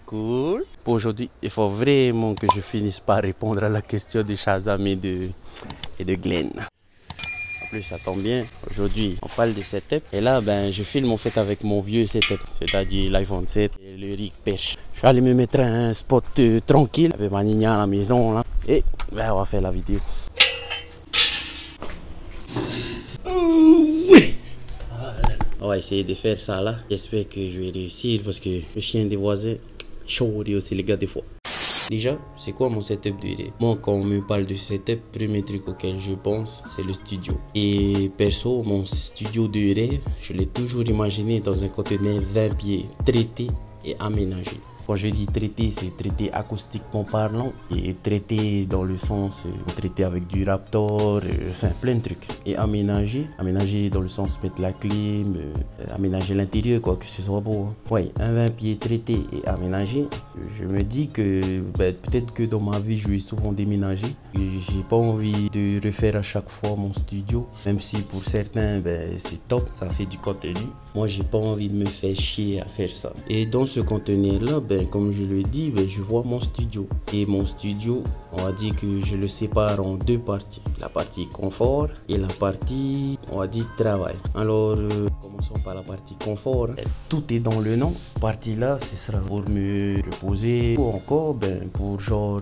Cool. Pour aujourd'hui, il faut vraiment que je finisse par répondre à la question de Shazam et de Glenn. En plus, ça tombe bien. Aujourd'hui, on parle de setup. Et là, je filme en fait avec mon vieux setup, c'est-à-dire l'iPhone 7 et le rig pêche. Je suis allé me mettre un spot tranquille avec ma nina à la maison là. Et on va faire la vidéo. On va essayer de faire ça là. J'espère que je vais réussir parce que le chien des voisins, chaud et aussi les gars des fois. Déjà, c'est quoi mon setup de rêve? Moi, quand on me parle de setup, le premier truc auquel je pense, c'est le studio. Et perso, mon studio de rêve, je l'ai toujours imaginé dans un conteneur 20 pieds, traité et aménagé. Quand je dis traité, c'est traité acoustiquement parlant et traité dans le sens traité avec du Raptor, enfin plein de trucs. Et aménagé dans le sens mettre la clim, aménager l'intérieur, quoi, que ce soit beau. Ouais, un 20 pieds traité et aménagé. Je me dis que peut-être que dans ma vie, je vais souvent déménager. J'ai pas envie de refaire à chaque fois mon studio, même si pour certains, c'est top, ça fait du contenu. Moi, j'ai pas envie de me faire chier à faire ça. Et dans ce conteneur-là, comme je le dis, je vois mon studio. Et mon studio, on va dire que je le sépare en deux parties. La partie confort et la partie, on va dire, travail. Alors, commençons par la partie confort. Tout est dans le nom. Partie là, ce sera pour me reposer ou encore pour genre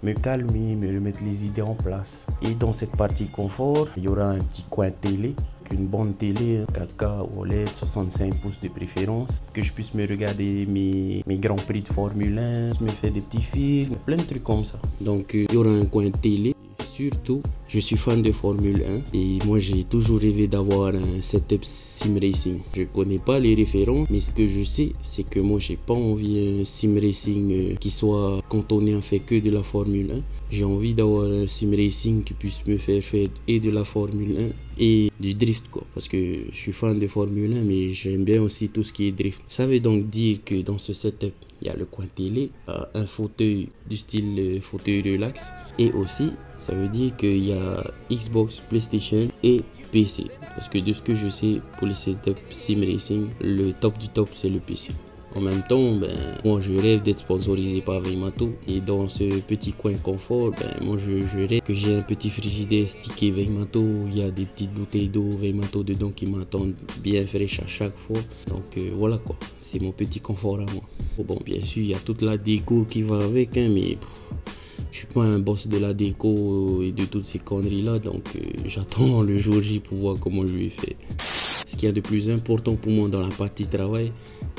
me calmer, me remettre les idées en place. Et dans cette partie confort, il y aura un petit coin télé. Une bonne télé 4K OLED 65 pouces de préférence, que je puisse me regarder mes grands prix de Formule 1, me faire des petits films, plein de trucs comme ça. Donc il y aura un coin télé. Surtout, je suis fan de Formule 1 et moi j'ai toujours rêvé d'avoir un setup sim racing. Je connais pas les références, mais ce que je sais, c'est que moi j'ai pas envie un sim racing qui soit cantonné à faire que de la Formule 1. J'ai envie d'avoir un sim racing qui puisse me faire et de la Formule 1 et du drift, quoi, parce que je suis fan de Formule 1 mais j'aime bien aussi tout ce qui est drift. Ça veut donc dire que dans ce setup, il y a le coin télé, un fauteuil du style fauteuil relax, et aussi ça veut dire qu'il y a Xbox, PlayStation et PC, parce que de ce que je sais, pour les setups sim racing, le top du top c'est le PC. En même temps, moi je rêve d'être sponsorisé par Veymato, et dans ce petit coin confort, moi je rêve que j'ai un petit frigidaire stické Veymato, il y a des petites bouteilles d'eau Veymato dedans qui m'attendent bien fraîches à chaque fois. Donc voilà quoi, c'est mon petit confort à moi. Bon, bien sûr, il y a toute la déco qui va avec, mais je suis pas un boss de la déco et de toutes ces conneries là, donc j'attends le jour J pour voir comment je vais faire. Ce qu'il y a de plus important pour moi dans la partie travail,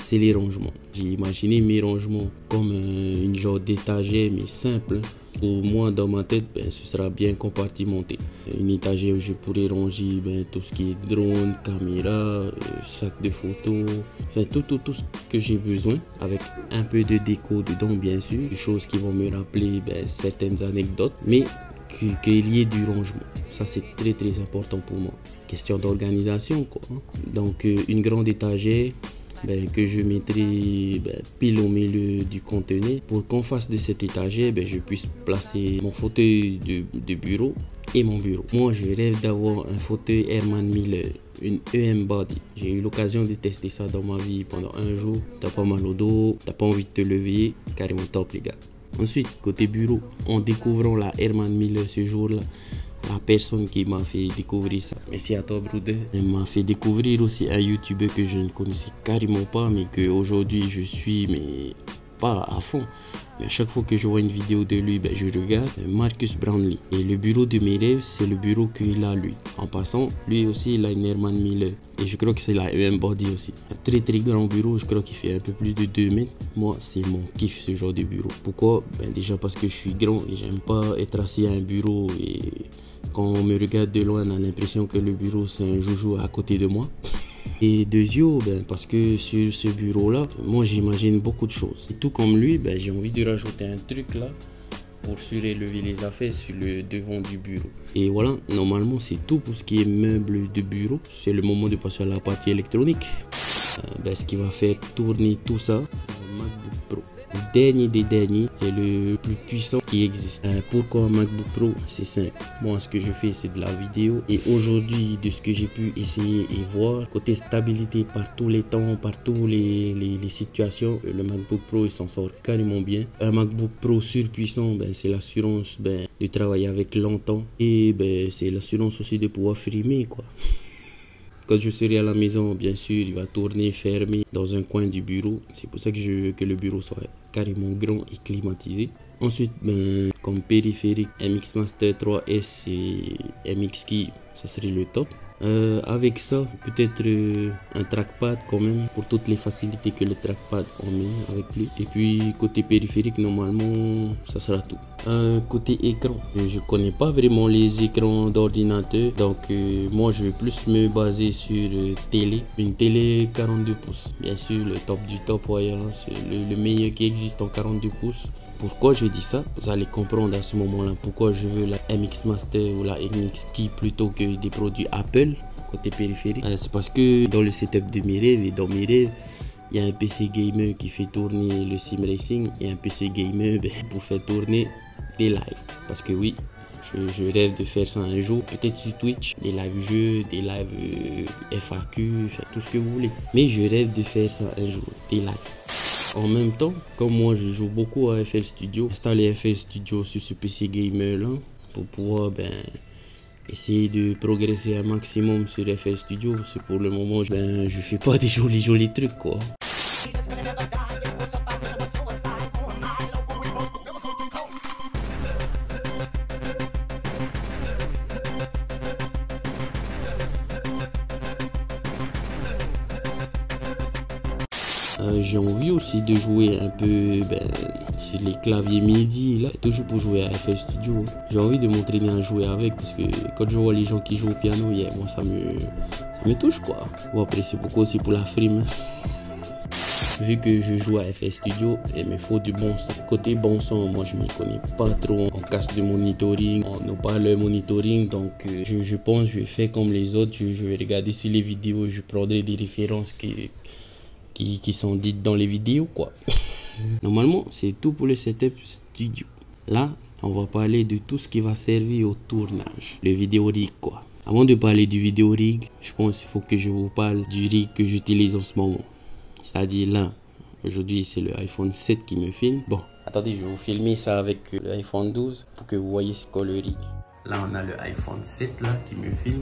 c'est les rangements. J'ai imaginé mes rangements comme une genre d'étagère, mais simple. Pour moi, dans ma tête, ce sera bien compartimenté. Une étagère où je pourrais ranger tout ce qui est drone, caméra, sac de photos, enfin tout ce que j'ai besoin, avec un peu de déco dedans, bien sûr, des choses qui vont me rappeler certaines anecdotes, mais qu'il y ait du rangement. Ça, c'est très très important pour moi. Question d'organisation, quoi. Donc une grande étagère que je mettrai pile au milieu du conteneur pour qu'en face de cette étagère je puisse placer mon fauteuil de bureau et mon bureau. Moi je rêve d'avoir un fauteuil Herman Miller, une EM Body. J'ai eu l'occasion de tester ça dans ma vie pendant un jour. T'as pas mal au dos, t'as pas envie de te lever, carrément top les gars. Ensuite, côté bureau, en découvrant la Herman Miller ce jour-là, la personne qui m'a fait découvrir ça, merci à toi Bruder, elle m'a fait découvrir aussi un youtubeur que je ne connaissais carrément pas, mais qu'aujourd'hui je suis pas à fond. Mais à chaque fois que je vois une vidéo de lui, je regarde Marcus Brownlee. Et le bureau de mes rêves, c'est le bureau qu'il a lui. En passant, lui aussi il a une Herman Miller. Et je crois que c'est la EM Body aussi. Un très très grand bureau, je crois qu'il fait un peu plus de 2 mètres. Moi, c'est mon kiff ce genre de bureau. Pourquoi? Déjà parce que je suis grand et j'aime pas être assis à un bureau et quand on me regarde de loin, on a l'impression que le bureau c'est un joujou à côté de moi. Et deuxièmement, parce que sur ce bureau-là, moi j'imagine beaucoup de choses. Et tout comme lui, j'ai envie de rajouter un truc là pour surélever les affaires sur le devant du bureau. Et voilà, normalement c'est tout pour ce qui est meubles de bureau. C'est le moment de passer à la partie électronique. Ce qui va faire tourner tout ça, c'est un MacBook Pro. dernier des derniers et le plus puissant qui existe. Pourquoi un MacBook Pro? C'est simple. Moi, ce que je fais, c'est de la vidéo. Et aujourd'hui, de ce que j'ai pu essayer et voir, côté stabilité par tous les temps, par tous les situations, le MacBook Pro, il s'en sort carrément bien. Un MacBook Pro surpuissant, c'est l'assurance de travailler avec longtemps. Et c'est l'assurance aussi de pouvoir filmer, quoi. Quand je serai à la maison, bien sûr, il va tourner fermé dans un coin du bureau. C'est pour ça que je veux que le bureau soit carrément grand et climatisé. Ensuite, comme périphérique, MX Master 3S et MX Key, ça serait le top. Avec ça, peut-être un trackpad quand même, pour toutes les facilités que le trackpad emmène avec lui. Et puis côté périphérique, normalement, ça sera tout. Côté écran, je connais pas vraiment les écrans d'ordinateur, donc moi je vais plus me baser sur télé, une télé 42 pouces. Bien sûr, le top du top, c'est le meilleur qui existe en 42 pouces. Pourquoi je dis ça? Vous allez comprendre à ce moment-là pourquoi je veux la MX Master ou la MX Key plutôt que des produits Apple côté périphérique. C'est parce que dans le setup de mes rêves et dans mes rêves, il y a un PC gamer qui fait tourner le sim racing et un PC gamer pour faire tourner des lives. Parce que oui, je rêve de faire ça un jour, peut-être sur Twitch, des live jeux, des live FAQ, faire tout ce que vous voulez. Mais je rêve de faire ça un jour, des lives. En même temps, comme moi je joue beaucoup à FL Studio, installer FL Studio sur ce PC gamer là pour pouvoir essayer de progresser un maximum sur FL Studio. C'est pour le moment, je fais pas des jolis trucs quoi. J'ai envie aussi de jouer un peu sur les claviers MIDI là, toujours pour jouer à FL Studio. J'ai envie de m'entraîner à jouer avec parce que quand je vois les gens qui jouent au piano, moi ça me touche quoi. Bon, après c'est beaucoup aussi pour la frime. Vu que je joue à FL Studio, il me faut du bon son. Côté bon son, moi je m'y connais pas trop en casque de monitoring, en haut-parleur monitoring. Donc je pense que je vais faire comme les autres. Je vais regarder sur les vidéos, je prendrai des références qui sont dites dans les vidéos quoi. Normalement c'est tout pour le setup studio. Là on va parler de tout ce qui va servir au tournage, le vidéo rig quoi. Avant de parler du vidéo rig, je pense qu'il faut que je vous parle du rig que j'utilise en ce moment. C'est à dire là, aujourd'hui c'est le iPhone 7 qui me filme. Bon, attendez, je vais vous filmer ça avec l'iPhone 12 pour que vous voyez c'est quoi le rig. Là on a le iPhone 7 là qui me filme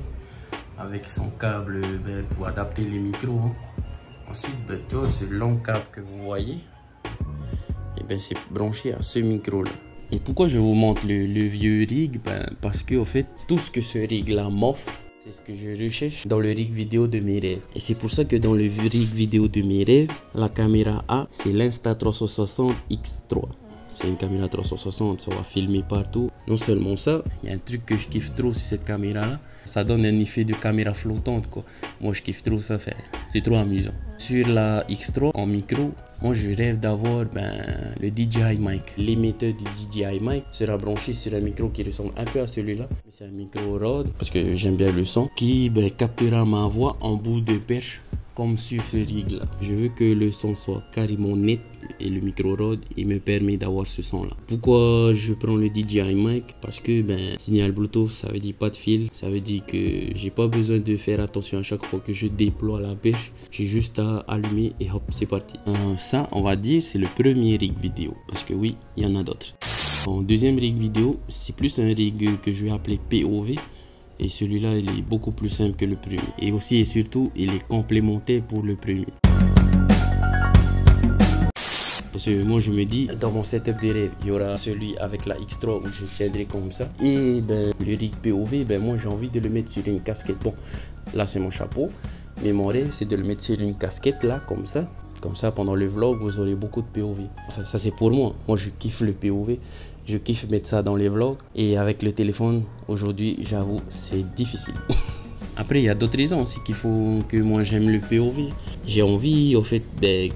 avec son câble pour adapter les micros hein. Ensuite, tu vois, ce long câble que vous voyez, c'est branché à ce micro là. Et pourquoi je vous montre le vieux rig? Parce que en fait, tout ce que ce rig là m'offre, c'est ce que je recherche dans le rig vidéo de mes rêves. Et c'est pour ça que dans le rig vidéo de mes rêves, la caméra A, c'est l'Insta360 X3. C'est une caméra 360, ça va filmer partout. Non seulement ça, il y a un truc que je kiffe trop sur cette caméra là. Ça donne un effet de caméra flottante quoi. Moi je kiffe trop ça faire. C'est trop amusant. Sur la X3 en micro, moi je rêve d'avoir le DJI mic. L'émetteur du DJI mic sera branché sur un micro qui ressemble un peu à celui-là. C'est un micro Rode parce que j'aime bien le son qui captera ma voix en bout de perche. Comme sur ce rig là. Je veux que le son soit carrément net et le micro Rode il me permet d'avoir ce son là. Pourquoi je prends le DJI mic? Parce que signal Bluetooth ça veut dire pas de fil. Ça veut dire que j'ai pas besoin de faire attention à chaque fois que je déploie la perche. J'ai juste à allumer et hop c'est parti. Ça on va dire c'est le premier rig vidéo. Parce que oui il y en a d'autres. En deuxième rig vidéo c'est plus un rig que je vais appeler POV. Et celui-là, il est beaucoup plus simple que le premier. Et aussi et surtout, il est complémentaire pour le premier. Parce que moi, je me dis, dans mon setup de rêve, il y aura celui avec la X3 où je tiendrai comme ça. Et le rig POV, moi, j'ai envie de le mettre sur une casquette. Bon, là, c'est mon chapeau. Mais mon rêve, c'est de le mettre sur une casquette, là, comme ça. Comme ça, pendant le vlog, vous aurez beaucoup de POV. Enfin, ça, c'est pour moi. Moi, je kiffe le POV. Je kiffe mettre ça dans les vlogs. Et avec le téléphone, aujourd'hui, j'avoue, c'est difficile. Après, il y a d'autres raisons aussi qu'il faut que moi j'aime le POV. J'ai envie, au fait,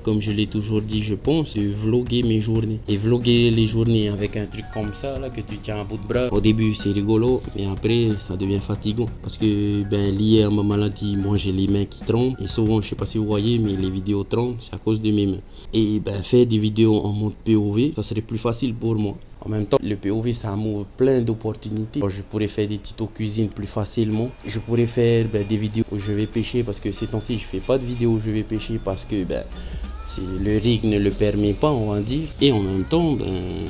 comme je l'ai toujours dit, je pense, de vlogger mes journées. Et vlogger les journées avec un truc comme ça, là, que tu tiens à bout de bras. Au début, c'est rigolo, mais après, ça devient fatigant. Parce que, lié à ma maladie, moi j'ai les mains qui tremblent. Et souvent, je sais pas si vous voyez, mais les vidéos tremblent, c'est à cause de mes mains. Et faire des vidéos en mode POV, ça serait plus facile pour moi. En même temps, le POV, ça m'ouvre plein d'opportunités. Je pourrais faire des tutos cuisine plus facilement. Je pourrais faire des vidéos où je vais pêcher parce que ces temps-ci, je fais pas de vidéos où je vais pêcher parce que le rig ne le permet pas, on va dire. Et en même temps,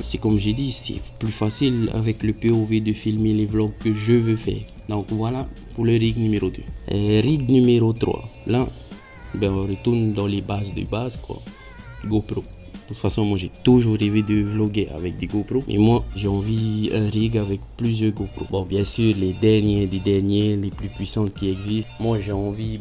c'est comme j'ai dit, c'est plus facile avec le POV de filmer les vlogs que je veux faire. Donc voilà pour le rig numéro 2. Rig numéro 3. Là, on retourne dans les bases de base, quoi. GoPro. De toute façon, moi j'ai toujours rêvé de vlogger avec des GoPro. Et moi, j'ai envie un rig avec plusieurs GoPro. Bon, bien sûr, les derniers des derniers, les plus puissantes qui existent. Moi, j'ai envie,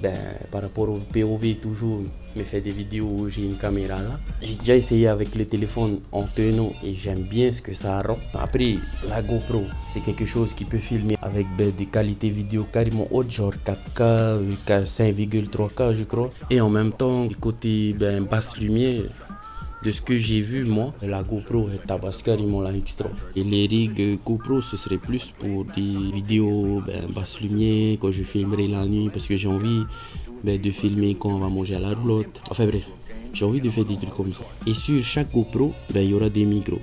par rapport au POV, toujours me faire des vidéos où j'ai une caméra là. J'ai déjà essayé avec le téléphone en tenant et j'aime bien ce que ça rend. Après, la GoPro, c'est quelque chose qui peut filmer avec des qualités vidéo carrément hautes, genre 4K, 5,3K, je crois. Et en même temps, côté basse lumière, de ce que j'ai vu, moi, la GoPro tabasse carrément la X3. Et les rigs GoPro, ce serait plus pour des vidéos basse lumière, quand je filmerai la nuit, parce que j'ai envie de filmer quand on va manger à la roulotte. Enfin bref, j'ai envie de faire des trucs comme ça. Et sur chaque GoPro, il y aura des micros.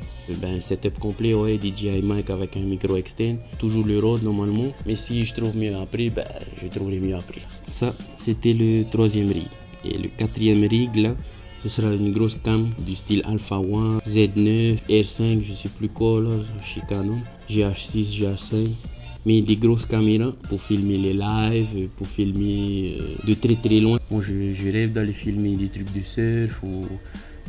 Setup complet, ouais, DJI mic avec un micro externe. Toujours le Rode normalement. Mais si je trouve mieux après, je trouverai mieux après. Ça, c'était le troisième rig. Et le quatrième rig, là, ce sera une grosse cam du style Alpha One, Z9, R5, je sais plus quoi là, chez Canon, GH6, GH5. Mais des grosses caméras pour filmer les lives, pour filmer de très très loin. Moi je rêve d'aller filmer des trucs de surf ou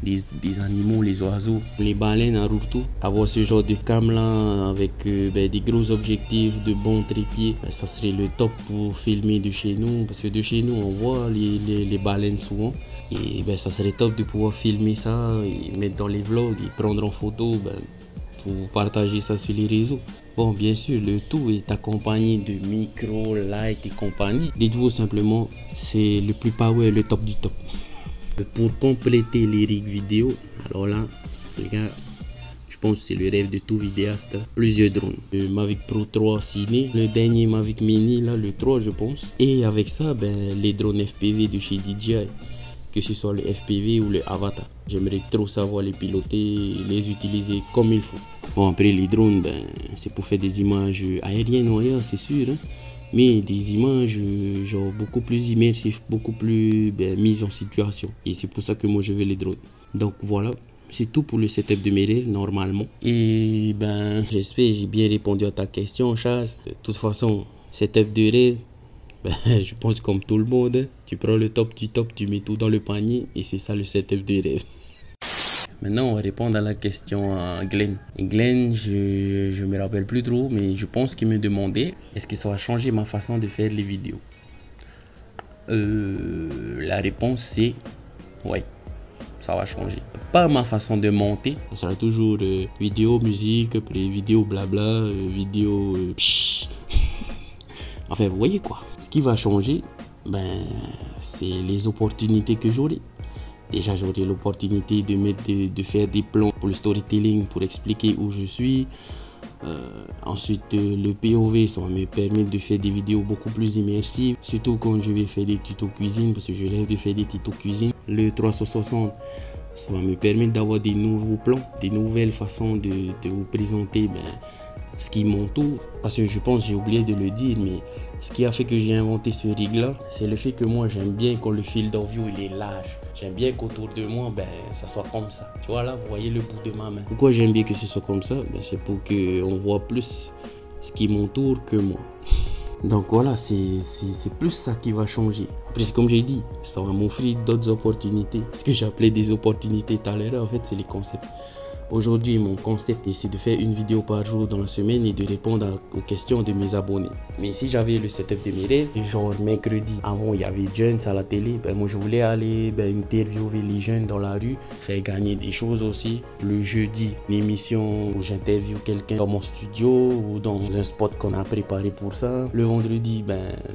des animaux, les oiseaux, les baleines à Rurtu. Avoir ce genre de cam là avec des gros objectifs, de bons trépieds, ça serait le top pour filmer de chez nous. Parce que de chez nous on voit les baleines souvent. Et ça serait top de pouvoir filmer ça et mettre dans les vlogs et prendre en photo pour partager ça sur les réseaux. Bon, bien sûr, le tout est accompagné de micro, light et compagnie. Dites-vous simplement, c'est le plus power, le top du top. Pour compléter les rigs vidéo, alors là, les gars, je pense que c'est le rêve de tout vidéaste. Plusieurs drones. Le Mavic Pro 3 Ciné, le dernier Mavic Mini, là, le 3 je pense. Et avec ça, les drones FPV de chez DJI. Que ce soit le FPV ou le Avatar. J'aimerais trop savoir les piloter et les utiliser comme il faut. Bon, après les drones, c'est pour faire des images aériennes, ouais, c'est sûr. Hein? Mais des images genre beaucoup plus immersives, beaucoup plus mises en situation. Et c'est pour ça que moi je veux les drones. Donc voilà, c'est tout pour le setup de mes rêves normalement. Et j'espère que j'ai bien répondu à ta question, Chaz. De toute façon, setup de rêve, je pense comme tout le monde, tu prends le top du top, tu mets tout dans le panier et c'est ça le setup de rêve. Maintenant, on va répondre à la question à Glenn. Et Glenn, je me rappelle plus trop, mais je pense qu'il me demandait est-ce que ça va changer ma façon de faire les vidéos. La réponse c'est ouais, ça va changer. Pas ma façon de monter, ça sera toujours vidéo, musique, après vidéo blabla, vidéo enfin, vous voyez quoi. Ce qui va changer, c'est les opportunités que j'aurai. Déjà, j'aurai l'opportunité de faire des plans pour le storytelling, pour expliquer où je suis. Ensuite, le POV, ça va me permettre de faire des vidéos beaucoup plus immersives. Surtout quand je vais faire des tutos cuisine, parce que je rêve de faire des tutos cuisine. Le 360, ça va me permettre d'avoir des nouveaux plans, des nouvelles façons de vous présenter ce qui m'entoure. Parce que je pense, j'ai oublié de le dire, mais ce qui a fait que j'ai inventé ce rig là, c'est le fait que moi j'aime bien quand le field of view il est large. J'aime bien qu'autour de moi, ça soit comme ça. Tu vois là, vous voyez le bout de ma main. Pourquoi j'aime bien que ce soit comme ça? C'est pour qu'on voit plus ce qui m'entoure que moi. Donc voilà, c'est plus ça qui va changer. Après, comme j'ai dit, ça va m'offrir d'autres opportunités. Ce que j'appelais des opportunités tout à l'heure, en fait, c'est les concepts. Aujourd'hui, mon concept c'est de faire une vidéo par jour dans la semaine et de répondre aux questions de mes abonnés. Mais si j'avais le setup de mes rêves, genre mercredi, avant il y avait Jones à la télé, ben moi je voulais aller interviewer les jeunes dans la rue, faire gagner des choses aussi. Le jeudi, une émission où j'interviewe quelqu'un dans mon studio ou dans un spot qu'on a préparé pour ça. Le vendredi,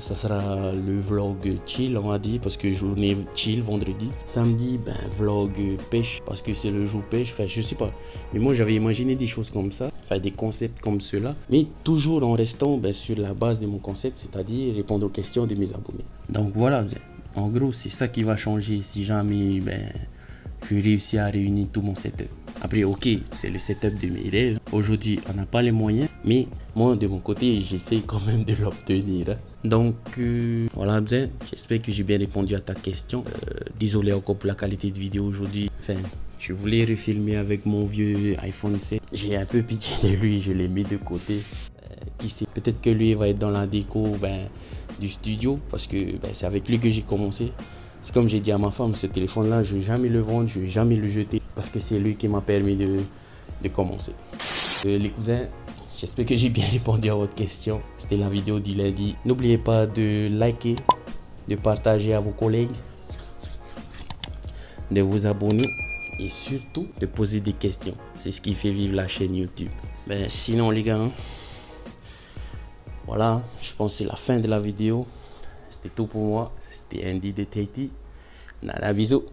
ça sera le vlog chill, on va dire, parce que journée chill vendredi. Samedi, vlog pêche, parce que c'est le jour pêche, enfin je sais pas. Mais moi j'avais imaginé des choses comme ça, enfin des concepts comme cela, mais toujours en restant sur la base de mon concept, c'est-à-dire répondre aux questions de mes abonnés. Donc voilà, en gros c'est ça qui va changer si jamais je réussis à réunir tout mon setup. Après ok, c'est le setup de mes rêves. Aujourd'hui on n'a pas les moyens, mais moi de mon côté j'essaie quand même de l'obtenir. Donc voilà, j'espère que j'ai bien répondu à ta question. Désolé encore pour la qualité de vidéo aujourd'hui. Enfin, je voulais refilmer avec mon vieux iPhone 7. J'ai un peu pitié de lui, je l'ai mis de côté. Qui sait, peut-être que lui va être dans la déco du studio, parce que c'est avec lui que j'ai commencé. C'est comme j'ai dit à ma femme, ce téléphone là je vais jamais le vendre, je vais jamais le jeter, parce que c'est lui qui m'a permis de commencer. Les cousins, j'espère que j'ai bien répondu à votre question. C'était la vidéo du lundi. N'oubliez pas de liker, de partager à vos collègues, de vous abonner et surtout de poser des questions. C'est ce qui fait vivre la chaîne YouTube. Sinon les gars, voilà, je pense que c'est la fin de la vidéo. C'était tout pour moi. C'était Andy de Tahiti. Nana, bisous.